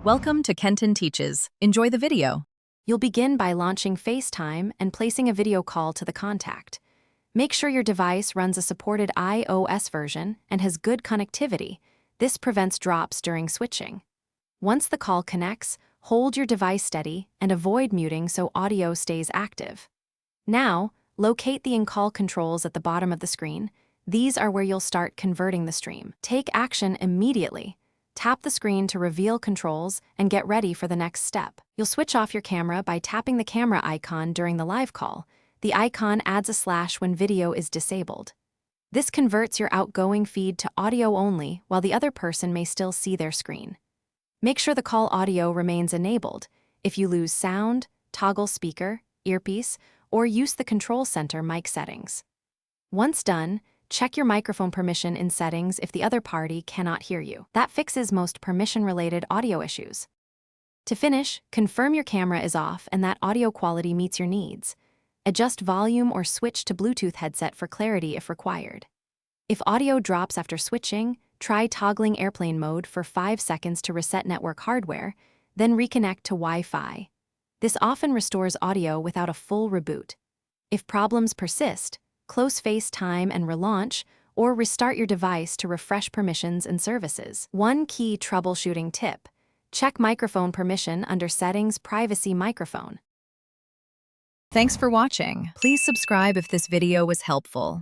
Welcome to Kenton Teaches. Enjoy the video. You'll begin by launching Facetime and placing a video call to the contact. Make sure your device runs a supported iOS version and has good connectivity. This prevents drops during switching. Once the call connects, hold your device steady and avoid muting so audio stays active. Now, locate the in-call controls at the bottom of the screen. These are where you'll start converting the stream. Take action immediately. Tap the screen to reveal controls and get ready for the next step. You'll switch off your camera by tapping the camera icon during the live call. The icon adds a slash when video is disabled. This converts your outgoing feed to audio only while the other person may still see their screen. Make sure the call audio remains enabled. If you lose sound, toggle speaker, earpiece, or use the control center mic settings. Once done, check your microphone permission in settings if the other party cannot hear you. That fixes most permission-related audio issues. To finish, confirm your camera is off and that audio quality meets your needs. Adjust volume or switch to Bluetooth headset for clarity if required. If audio drops after switching, try toggling airplane mode for 5 seconds to reset network hardware, then reconnect to Wi-Fi. This often restores audio without a full reboot. If problems persist, close Facetime and relaunch, or restart your device to refresh permissions and services. One key troubleshooting tip: check microphone permission under Settings, Privacy, Microphone. Thanks for watching. Please subscribe if this video was helpful.